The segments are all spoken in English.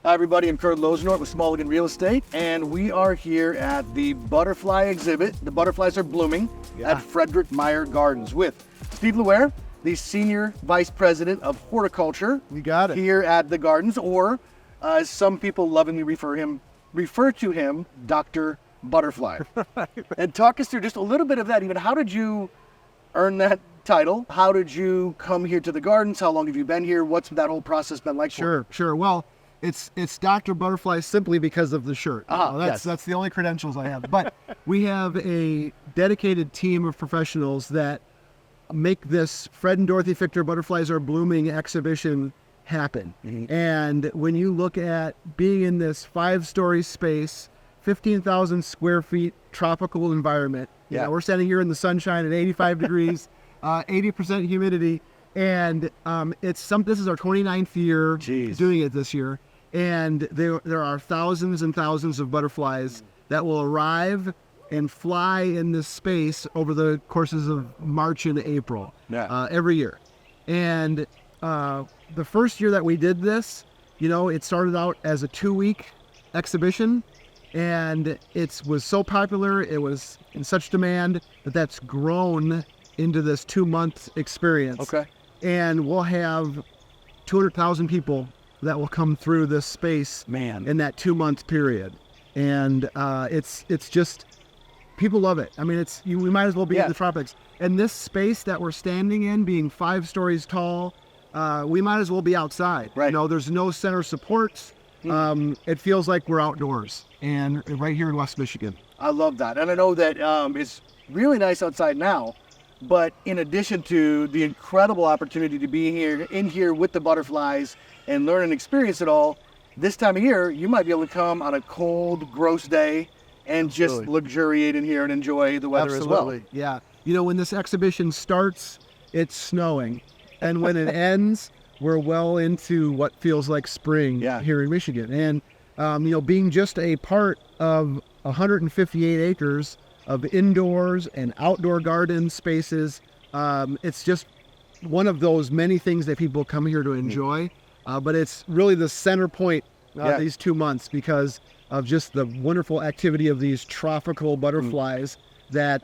Hi everybody, I'm Kurt Loosenort with Smallegan Real Estate, and we are here at the butterfly exhibit. The butterflies are blooming at Frederik Meijer Gardens with Steve LaWarre, the Senior Vice President of Horticulture. You got it. Here at the Gardens, or as some people lovingly refer to him, Dr. Butterfly. And talk us through just a little bit of that. Even how did you earn that title? How did you come here to the Gardens? How long have you been here? What's that whole process been like for you? Sure. Well, it's Dr. Butterfly simply because of the shirt. Yes. That's the only credentials I have. But we have a dedicated team of professionals that make this Fred and Dorothy Fichter Butterflies Are Blooming exhibition happen. Mm-hmm. And when you look at being in this 5-story space, 15,000 square feet tropical environment, you know, we're standing here in the sunshine at 85 degrees, 80% humidity, and this is our 29th year doing it this year. And there are thousands and thousands of butterflies that will arrive and fly in this space over the courses of March and April every year. And the first year that we did this, it started out as a 2-week exhibition, and it was so popular, it was in such demand that's grown into this 2-month experience. Okay. And we'll have 200,000 people that will come through this space in that 2-month period. And it's just, people love it. I mean, we might as well be in the tropics. And this space that we're standing in, being 5 stories tall, we might as well be outside. Right. There's no center supports. It feels like we're outdoors and right here in West Michigan. I love that. And I know that it's really nice outside now, but in addition to the incredible opportunity to be in here with the butterflies and learn and experience it all, this time of year, you might be able to come on a cold, gross day and just luxuriate in here and enjoy the weather as well. Yeah. When this exhibition starts, it's snowing. And when it ends, we're well into what feels like spring here in Michigan. And, being just a part of 158 acres of indoors and outdoor garden spaces, it's just one of those many things that people come here to enjoy. But it's really the center point of these 2 months because of just the wonderful activity of these tropical butterflies that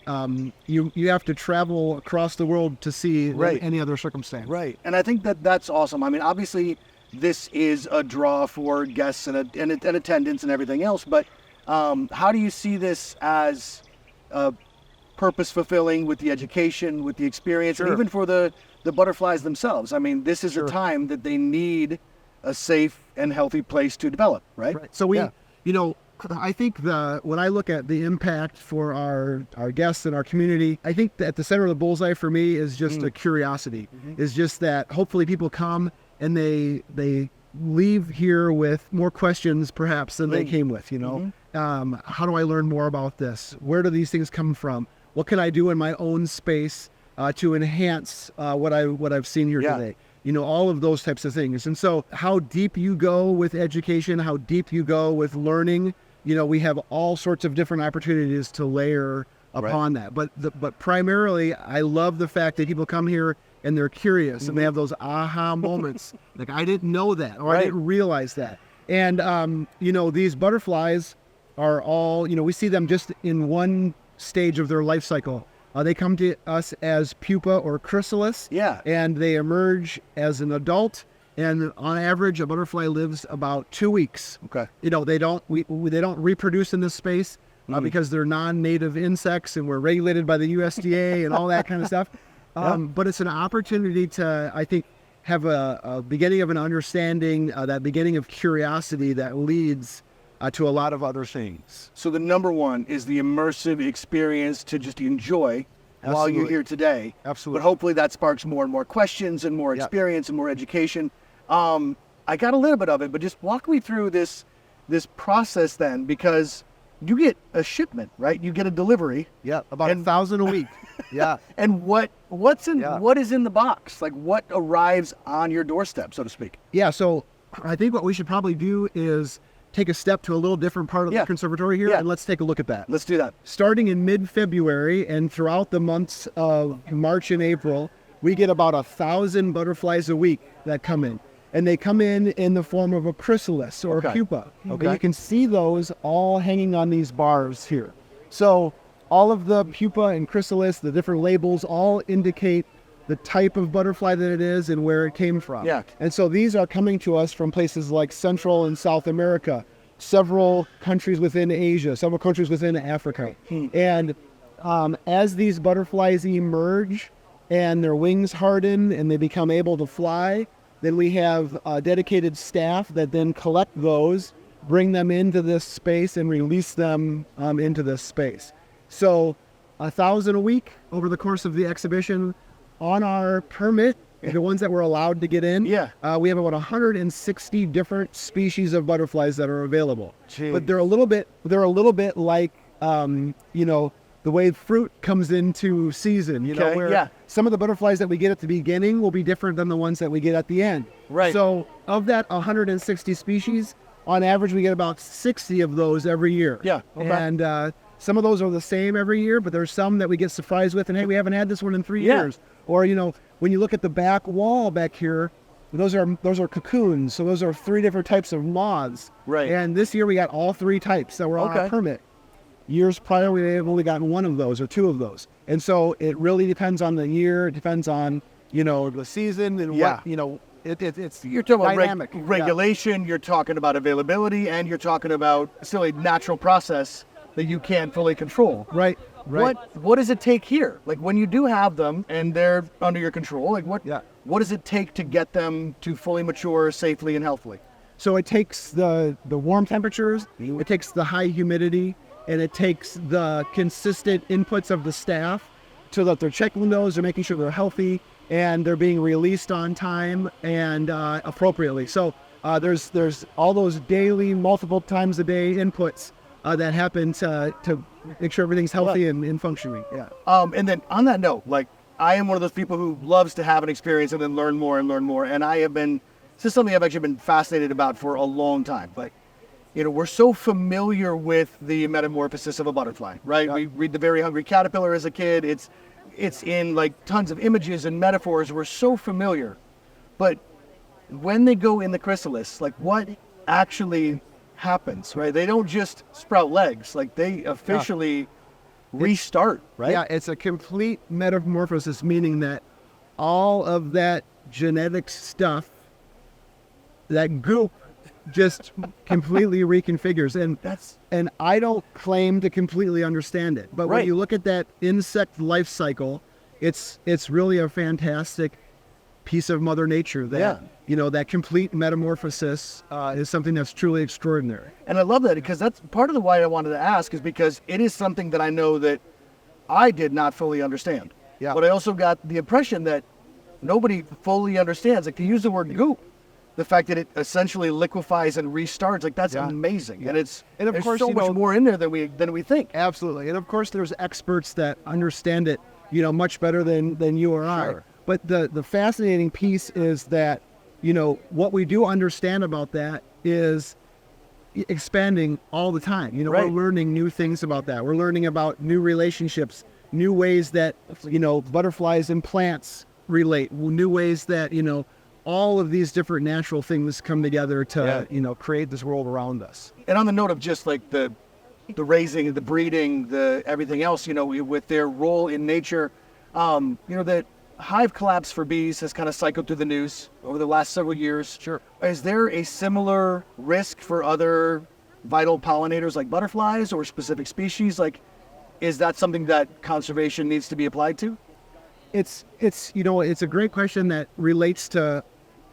you have to travel across the world to see in any other circumstance. Right. And I think that's awesome. I mean, obviously, this is a draw for guests and attendance and everything else, but how do you see this as purpose-fulfilling with the education, with the experience, and even for the butterflies themselves? I mean, this is a time that they need a safe and healthy place to develop, right? So I think when I look at the impact for our guests and our community, I think that at the center of the bullseye for me is just a curiosity. Is just that hopefully people come and they leave here with more questions perhaps than they came with. How do I learn more about this? Where do these things come from? What can I do in my own space to enhance what I've seen here today? All of those types of things. And so how deep you go with education, how deep you go with learning, we have all sorts of different opportunities to layer upon that. But primarily, I love the fact that people come here and they're curious and they have those aha moments. Like, I didn't know that, or I didn't realize that. And, these butterflies are all, we see them just in one stage of their life cycle. They come to us as pupa or chrysalis, and they emerge as an adult. And on average, a butterfly lives about 2 weeks. Okay. They don't reproduce in this space because they're non-native insects, and we're regulated by the USDA and all that kind of stuff. But it's an opportunity to, I think, have a beginning of an understanding, that beginning of curiosity that leads to a lot of other things. So the number one is the immersive experience to just enjoy while you're here today. Absolutely. But hopefully that sparks more and more questions and more experience and more education. I got a little bit of it, but just walk me through this process then, because you get a shipment, right? You get a delivery. Yeah, about 1,000 a week. And what is in the box? Like, what arrives on your doorstep, so to speak? Yeah, so I think what we should probably do is take a step to a little different part of the conservatory here, and let's take a look at that. Let's do that. Starting in mid-February and throughout the months of March and April, we get about 1,000 butterflies a week that come in. and they come in the form of a chrysalis or a pupa. Okay. And you can see those all hanging on these bars here. So all of the pupa and chrysalis, the different labels, all indicate the type of butterfly that it is and where it came from. Yeah. And so these are coming to us from places like Central and South America, several countries within Asia, several countries within Africa. And as these butterflies emerge and their wings harden and they become able to fly, then we have dedicated staff that then collect those, bring them into this space and release them into this space. So 1,000 a week over the course of the exhibition. On our permit, the ones that we're allowed to get in, we have about 160 different species of butterflies that are available. Jeez. But they're a little bit like, the way fruit comes into season, where some of the butterflies that we get at the beginning will be different than the ones that we get at the end. Right. So of that 160 species, on average, we get about 60 of those every year. Yeah. Okay. And some of those are the same every year, but there's some that we get surprised with, and hey, we haven't had this one in 3 years. Or, when you look at the back wall back here, those are cocoons. So those are 3 different types of moths. Right. And this year we got all 3 types that were on our permit. Years prior, we have only gotten 1 of those or 2 of those. And so it really depends on the year. It depends on, the season and what, it's You're talking dynamic. about regulation, you're talking about availability, and you're talking about still a natural process that you can't fully control. Right. What does it take here? Like when you do have them and they're under your control, like what does it take to get them to fully mature safely and healthily? So it takes the warm temperatures, it takes the high humidity, and it takes the consistent inputs of the staff so that they're checking those, they're making sure they're healthy, and they're being released on time and appropriately. So there's all those daily, multiple times a day inputs that happen to make sure everything's healthy and functioning. Yeah. And then on that note, like I am one of those people who loves to have an experience and then learn more. And this is something I've actually been fascinated about for a long time. But we're so familiar with the metamorphosis of a butterfly, right? We read The Very Hungry Caterpillar as a kid. It's in like tons of images and metaphors. We're so familiar. But when they go in the chrysalis, like what actually happens, right? They don't just sprout legs, like they officially restart, right? Yeah, it's a complete metamorphosis, meaning that all of that genetic stuff, that goop, just completely reconfigures. And I don't claim to completely understand it, but when you look at that insect life cycle, it's really a fantastic piece of Mother Nature that that complete metamorphosis is something that's truly extraordinary. And I love that because that's part of the why I wanted to ask is because it is something that I know that I did not fully understand. Yeah. But I also got the impression that nobody fully understands. Like to use the word goop, the fact that it essentially liquefies and restarts, like that's amazing. Yeah. And of course, so much more in there than we think. Absolutely. And of course there's experts that understand it, much better than you or I. But the fascinating piece is that, what we do understand about that is expanding all the time. We're learning new things about that. We're learning about new relationships, new ways that, butterflies and plants relate, new ways that, all of these different natural things come together to, create this world around us. And on the note of just like the raising, the breeding, the everything else, with their role in nature, that hive collapse for bees has kind of cycled through the news over the last several years. Sure. Is there a similar risk for other vital pollinators like butterflies or specific species? Like, is that something that conservation needs to be applied to? It's a great question that relates to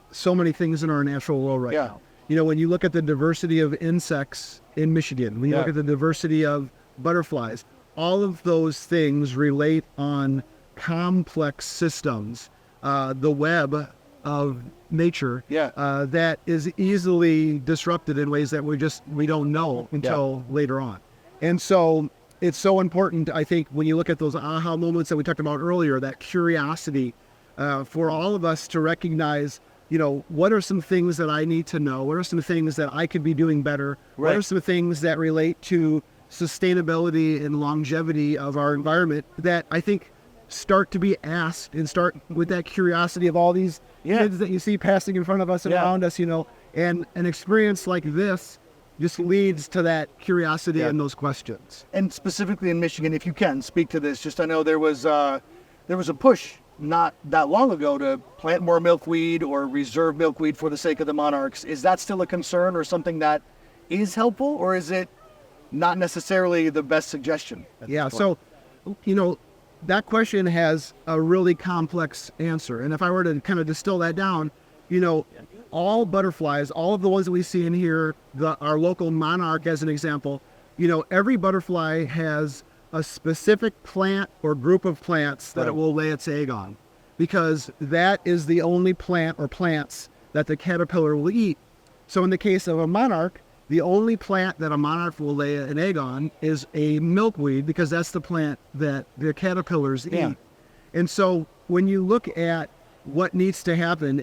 so many things in our natural world right now. When you look at the diversity of insects in Michigan, when you look at the diversity of butterflies, all of those things relate on complex systems, the web of nature that is easily disrupted in ways that we don't know until later on. And so it's so important, I think, when you look at those aha moments that we talked about earlier, that curiosity for all of us to recognize, what are some things that I need to know? What are some things that I could be doing better? What are some things that relate to sustainability and longevity of our environment that I think start to be asked and start with that curiosity of all these kids that you see passing in front of us and around us, and an experience like this just leads to that curiosity and those questions. And specifically in Michigan, if you can speak to this, just I know there was a push not that long ago to plant more milkweed or reserve milkweed for the sake of the monarchs. Is that still a concern or something that is helpful, or is it not necessarily the best suggestion? Yeah, so, that question has a really complex answer. And if I were to kind of distill that down, all butterflies, all of the ones that we see in here, our local monarch as an example, every butterfly has a specific plant or group of plants that it will lay its egg on, because that is the only plant or plants that the caterpillar will eat. So in the case of a monarch, the only plant that a monarch will lay an egg on is a milkweed, because that's the plant that the caterpillars eat. And so when you look at what needs to happen,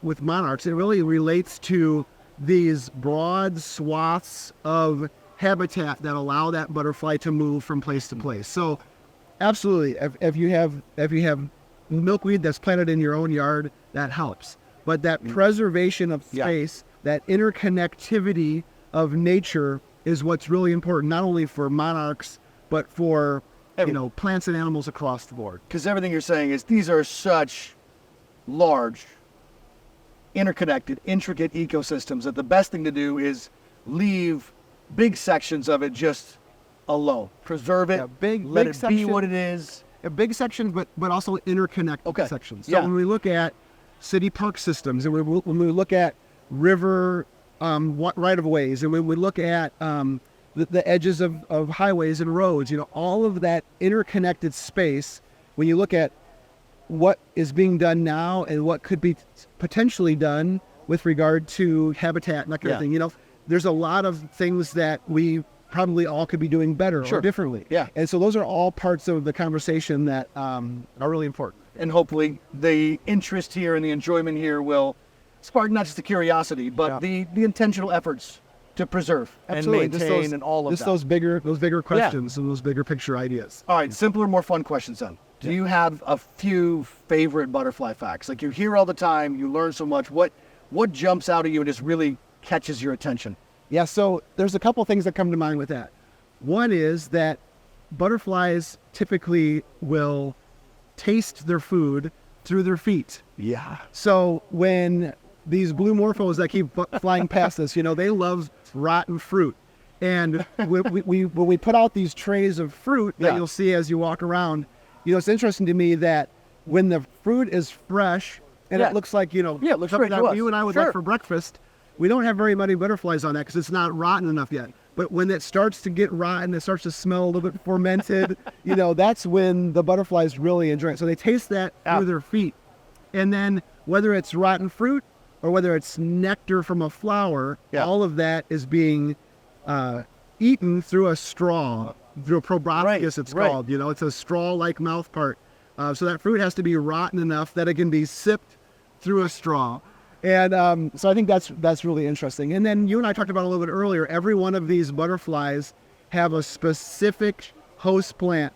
with monarchs, it really relates to these broad swaths of habitat that allow that butterfly to move from place to place. So absolutely, if you have milkweed that's planted in your own yard, that helps. But that preservation of space, that interconnectivity of nature is what's really important, not only for monarchs, but for plants and animals across the board. Because everything you're saying is these are such large, interconnected, intricate ecosystems that the best thing to do is leave big sections of it just alone. Preserve it, let it be what it is. A big section, but also interconnected sections. So when we look at city park systems, and when we look at river right-of-ways, and when we look at the edges of highways and roads, all of that interconnected space, when you look at what is being done now and what could be potentially done with regard to habitat and that kind of thing, there's a lot of things that we probably all could be doing better or differently. And so those are all parts of the conversation that are really important. And hopefully the interest here and the enjoyment here will spark not just the curiosity, but the intentional efforts to preserve and maintain and all of that. Those bigger questions and those bigger picture ideas. All right, simpler, more fun questions then. Do you have a few favorite butterfly facts? Like, you hear all the time, you learn so much. What jumps out at you and just really catches your attention? Yeah, so there's a couple things that come to mind with that. One is that butterflies typically will taste their food through their feet. Yeah. So when these blue morphos that keep flying past us, they love rotten fruit. And when we put out these trays of fruit that you'll see as you walk around, it's interesting to me that when the fruit is fresh and it looks like, it looks great to us. You and I would like for breakfast, we don't have very many butterflies on that because it's not rotten enough yet. But when it starts to get rotten, it starts to smell a little bit fermented, that's when the butterflies really enjoy it. So they taste that through their feet. And then whether it's rotten fruit or whether it's nectar from a flower, all of that is being eaten through a straw, through a proboscis it's called. It's a straw-like mouth part. So that fruit has to be rotten enough that it can be sipped through a straw. And so I think that's really interesting. And then you and I talked about a little bit earlier, every one of these butterflies have a specific host plant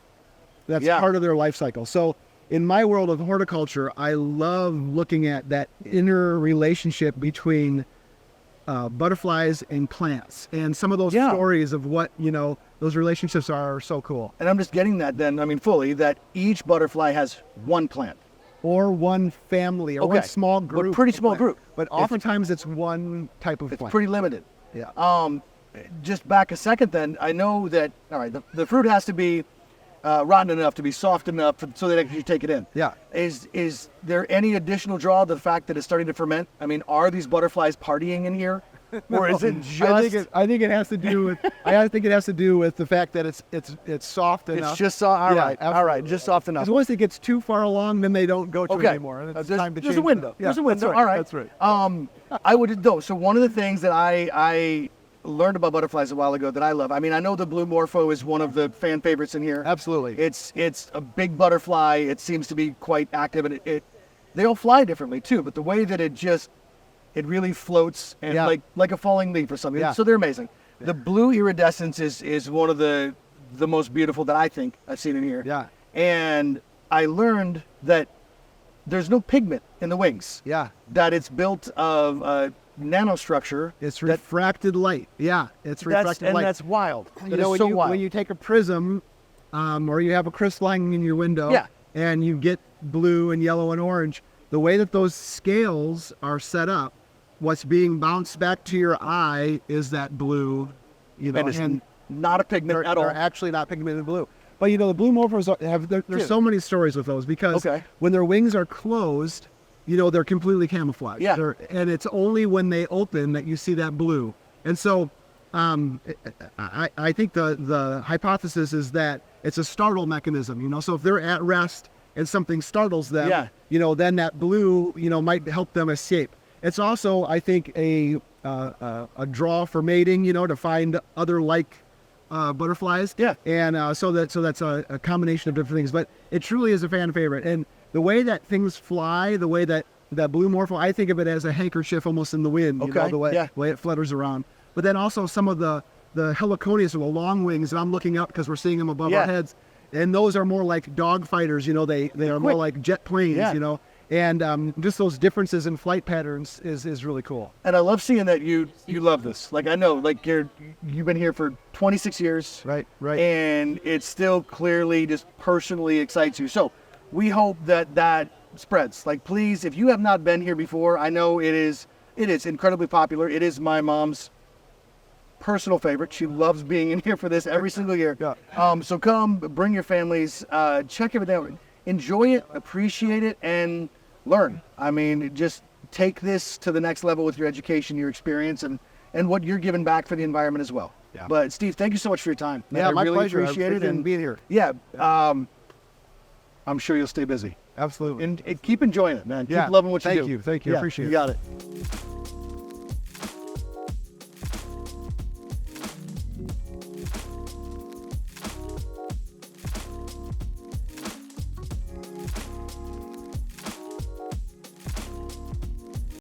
that's part of their life cycle. So in my world of horticulture, I love looking at that inner relationship between butterflies and plants. And some of those stories of what, those relationships are so cool. And I'm just getting that then, fully, that each butterfly has one plant. Or one family, or one small group. But pretty small group. But oftentimes it's one type of plant. It's pretty limited. Yeah. Just back a second then, I know that, all right, the fruit has to be rotten enough to be soft enough so that you take it in. Yeah. Is there any additional draw to the fact that it's starting to ferment? Are these butterflies partying in here? Or is it just? I think it has to do with. I think it has to do with the fact that it's soft enough. It's just all right, just soft enough. Because once it gets too far along, then they don't go to it anymore. It's time to change. There's a window. Yeah, there's a window. That's right. All right. That's right. I would though. So one of the things that I learned about butterflies a while ago that I love. I know the blue morpho is one of the fan favorites in here. Absolutely. It's a big butterfly. It seems to be quite active, and they all fly differently too. But the way that it really floats and like a falling leaf or something. Yeah. So they're amazing. Yeah. The blue iridescence is one of the most beautiful that I think I've seen in here. Yeah. And I learned that there's no pigment in the wings. Yeah. That it's built of nanostructure. It's refracted light. Yeah, it's refracted light. And that's wild. You It know, is so wild. when you take a prism, or you have a crystalline in your window, Yeah. and you get blue and yellow and orange, the way that those scales are set up, what's being bounced back to your eye is that blue, you know, And it's not a pigment at all. they're actually not pigmented blue. But you know, the blue morphos there's so many stories with those, because when their wings are closed, you know, they're completely camouflaged. Yeah. And it's only when they open that you see that blue. And so I think the hypothesis is that it's a startle mechanism, you know, so if they're at rest and something startles them, you know, then that blue, you know, might help them escape. It's also, I think, a draw for mating, you know, to find other butterflies. Yeah. And so that's a combination of different things, but it truly is a fan favorite. And the way that things fly, the way that blue morpho, I think of it as a handkerchief almost in the wind, you know, the way it flutters around. But then also some of the heliconias, or the long wings, and I'm looking up because we're seeing them above our heads, and those are more like dog fighters, you know, they are more like jet planes, you know. And just those differences in flight patterns is really cool. And I love seeing that you love this. Like, I know, like, you've been here for 26 years. Right. And it still clearly just personally excites you. So we hope that spreads. Like, please, if you have not been here before, I know it is incredibly popular. It is my mom's personal favorite. She loves being in here for this every single year. Yeah. So come, bring your families, check everything out. Enjoy it, appreciate it, and learn. I mean, just take this to the next level with your education, your experience, and what you're giving back for the environment as well. Yeah. But Steve, thank you so much for your time. Yeah, I my really pleasure. appreciate it, and being here. Yeah, I'm sure you'll stay busy. Absolutely. And keep enjoying it, man. Yeah. Keep loving what you do. Thank you. Yeah, Appreciate it. You got it.